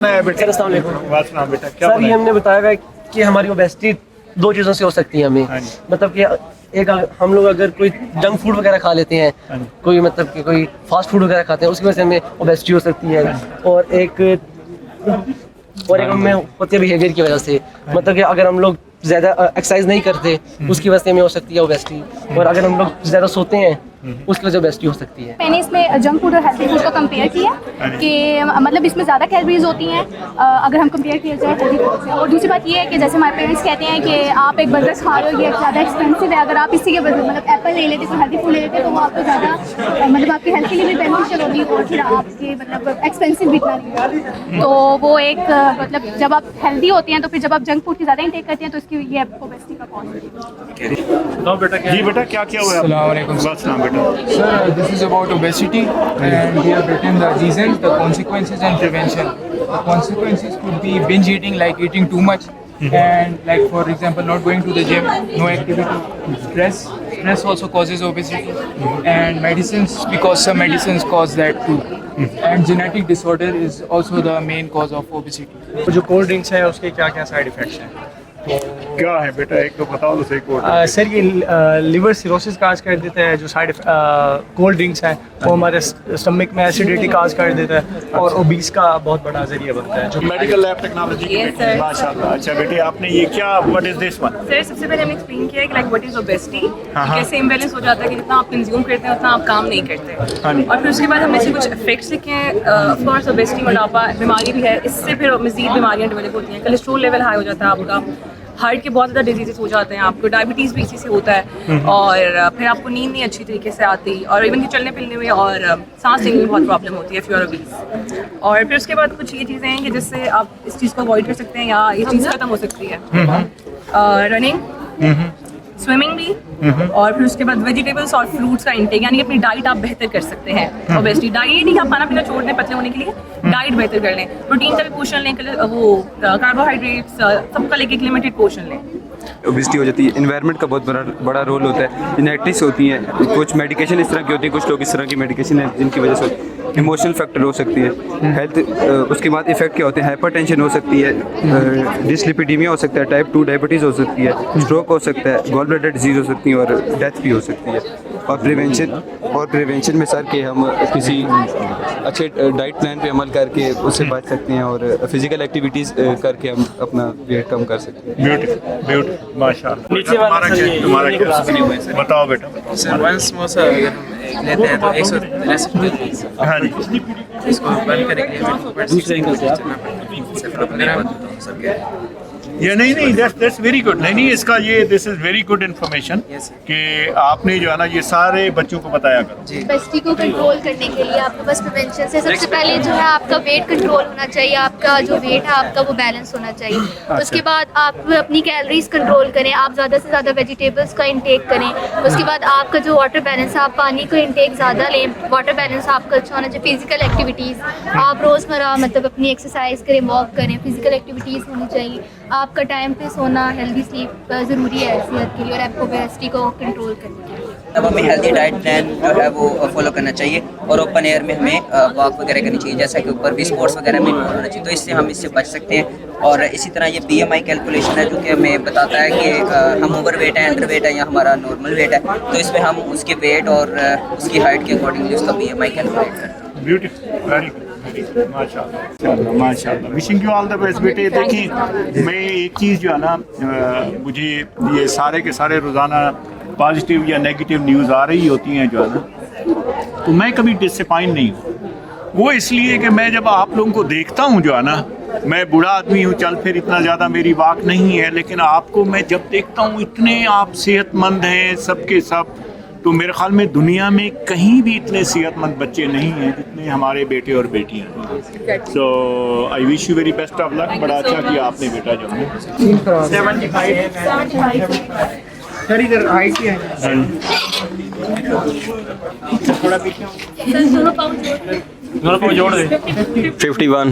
बेटा सर ये हमने बताया है कि हमारी ओबेसिटी दो चीज़ों से हो सकती है हमें। मतलब कि एक हम लोग अगर कोई जंक फूड वगैरह खा लेते हैं, कोई मतलब कि कोई फास्ट फूड वगैरह खाते हैं, उसकी वजह से हमें ओबेसिटी हो सकती है। और एक हमें होती है बिहेवियर की वजह से, मतलब कि अगर हम लोग ज़्यादा एक्सरसाइज नहीं करते उसकी वजह से हमें हो सकती है ओबेसिटी। और अगर हम लोग ज़्यादा सोते हैं उसकी वजह से ओबेसिटी हो सकती है। मैंने इसमें जंक फूड और हेल्थी फूड को कंपेयर किया कि मतलब इसमें ज़्यादा कैलोरीज होती हैं अगर हम कंपेयर किया जाए हेल्थी फूड से। और दूसरी बात ये है कि जैसे हमारे पेरेंट्स कहते हैं कि आप एक बर्गर खा रहे हो, ये ज़्यादा एक्सपेंसिव है। अगर आप इसी के बदले मतलब एप्पल ले लेते, कोई हेल्थी फूड ले लेते तो वो आपको ज़्यादा मतलब आपकी हेल्थ के लिए भी बेनिफिशियल होगी और फिर आपके मतलब एक्सपेंसिव भी इतना नहीं होगा। तो वो एक मतलब जब आप हेल्दी होते हैं तो फिर जब आप जंक फूड की ज़्यादा इंटेक करते हैं तो इसकी ये ओबेसिटी का कॉज है। जी बेटा क्या हुआ? अस्सलाम वालेकुम बेटा Sir, this is about obesity and we have written the reasons, the consequences and prevention. The consequences could be binge eating, like eating too much and like for example not going to the gym, no activity. Stress also causes obesity and medicines, because some medicines cause that too. And genetic disorder is also the main cause of obesity. तो जो cold drinks हैं उसके क्या क्या side effects हैं? क्या है बेटा, एक तो बताओ तो सही। सर ये लिवर सिरोसिस काज कर देता है। जो साइड कोल्ड ड्रिंक्स हैं वो हमारे स्टमक में एसिडिटी काज कर देता है और ओबीस का बहुत बड़ा जरिया बनता है। जो मेडिकल लैब टेक्नोलॉजी माशाल्लाह। अच्छा बेटे आपने ये क्या, what is this one? Sir सबसे पहले हमने एक्सप्लेन किया है कि लाइक व्हाट इज ओबेसिटी, कैसे इम्बैलेंस हो जाता है कि जितना आप कंज्यूम करते हैं उतना आप काम नहीं करते। और फिर उसके बाद हमने से कुछ इफेक्ट्स लिखे हैं। ऑफ कोर्स ओबेसिटी मोटापा बीमारी भी है, इससे फिर मजीद बीमारियां डेवलप होती हैं। कोलेस्ट्रॉल लेवल हाई हो जाता है आपका, हार्ट के बहुत ज़्यादा डिजीजेस हो जाते हैं, आपको डायबिटीज़ भी इसी से होता है। और फिर आपको नींद नहीं अच्छी तरीके से आती और इवन कि चलने फिरने में और सांस लेने में बहुत प्रॉब्लम होती है इफ़ यू आर ओबीस। और फिर उसके बाद कुछ ये चीज़ें हैं कि जिससे आप इस चीज़ को अवॉइड कर सकते हैं या ये चीज़ खत्म हो सकती है। रनिंग, स्विमिंग भी, और फिर उसके बाद वेजिटेबल्स और फ्रूट्स का इंटेक, यानी अपनी डाइट आप बेहतर कर सकते हैं। ओबेसिटी डाइट ये नहीं कि आप खाना पीना छोड़ दें पतले होने के लिए, डाइट बेहतर कर लें, प्रोटीन का भी पोर्शन लें, वो कार्बोहाइड्रेट्स सबका लेके एक लिमिटेड पोर्शन लें। ओबेसिटी हो जाती है, इन्वायरमेंट का बहुत बड़ा रोल होता है। जेनेटिक्स होती हैं, कुछ मेडिकेशन इस तरह की होती है, कुछ लोग इस तरह की मेडिकेशन है जिनकी वजह से इमोशनल फैक्टर हो सकती है। हेल्थ उसके बाद इफेक्ट क्या होते हैं, हाइपरटेंशन हो सकती है, डिसलिपिडीमिया हो सकता है, टाइप 2 डायबिटीज़ हो सकती है, स्ट्रोक हो सकता है, गॉल ब्लैडर डिजीज़ हो सकती है और डेथ भी हो सकती है। और प्रिवेंशन में सर के हम किसी अच्छे डाइट प्लान पे अमल करके उससे बच सकते हैं और फिजिकल एक्टिविटीज़ करके हम अपना वेट कम कर सकते हैं। ब्यूटीफुल माशाल्लाह। नीचे तुम्हारा क्या बताओ बेटा? सर वन समोसा लेते हैं तो 163 रुपीस। हाँ जी। इसको बंद करने के लिए दूसरे एंगल से चलना पड़ता है सबके। ये नहीं दैट्स वेरी गुड। नहीं इसका ये this is very good information कि आपने जो है ना ये सारे बच्चों को बताया करो। ओबेसिटी को कंट्रोल करने के लिए आपके पास प्रिवेंशन से सबसे पहले जो है आपका वेट कंट्रोल होना चाहिए, आपका जो वेट है आपका वो बैलेंस होना चाहिए। उसके बाद आप अपनी कैलोरीज कंट्रोल करें, आप ज़्यादा से ज़्यादा वेजिटेबल्स का इंटेक करें। उसके बाद आपका जो वाटर बैलेंस है, आप पानी को इंटेक ज़्यादा लें, वाटर बैलेंस आपका अच्छा होना चाहिए। फिजिकल एक्टिविटीज़ आप रोज़मर्रा मतलब अपनी एक्सरसाइज करें, वॉक करें, फिजिकल एक्टिविटीज़ होनी चाहिए। आपका टाइम पे सोना, हेल्दी स्लीप ज़रूरी है सेहत के लिए और आपको ओबेसिटी को कंट्रोल करने के लिए। अब हमें हेल्दी डाइट प्लान जो है वो फॉलो करना चाहिए और ओपन एयर में हमें वॉक वगैरह करनी चाहिए, जैसा कि ऊपर भी स्पोर्ट्स वगैरह में इन्वॉल्व होना चाहिए, तो इससे हम इससे बच सकते हैं। और इसी तरह ये BMI कैलकुलेशन है जो कि हमें बताता है कि हम ओवर वेट है, अंडर वेट है या हमारा नॉर्मल वेट है, तो इसमें हम उसके वेट और उसकी हाइट के अकॉर्डिंगली उसका BMI कैलकुलेट करते हैं। ब्यूटीफुल, वेरी गुड माशाल्लाह। Wishing you all the best बेटे। देखिए मैं एक चीज़ जो है ना मुझे ये सारे के सारे रोज़ाना पॉजिटिव या नेगेटिव न्यूज़ आ रही होती हैं जो है ना, तो मैं कभी डिसअपॉइंट नहीं हूँ। वो इसलिए कि मैं जब आप लोगों को देखता हूँ जो है ना, मैं बूढ़ा आदमी हूँ, चल फिर इतना ज़्यादा मेरी वाक नहीं है, लेकिन आपको मैं जब देखता हूँ इतने आप सेहतमंद हैं सबके सब, तो मेरे ख्याल में दुनिया में कहीं भी इतने सेहतमंद बच्चे नहीं हैं जितने हमारे बेटे और बेटियां हैं। So I wish you very best of luck. बड़ा अच्छा किया आपने बेटा जो है। 75 सर इधर हाइट ही है थोड़ा पीछे जोड़ दे 51।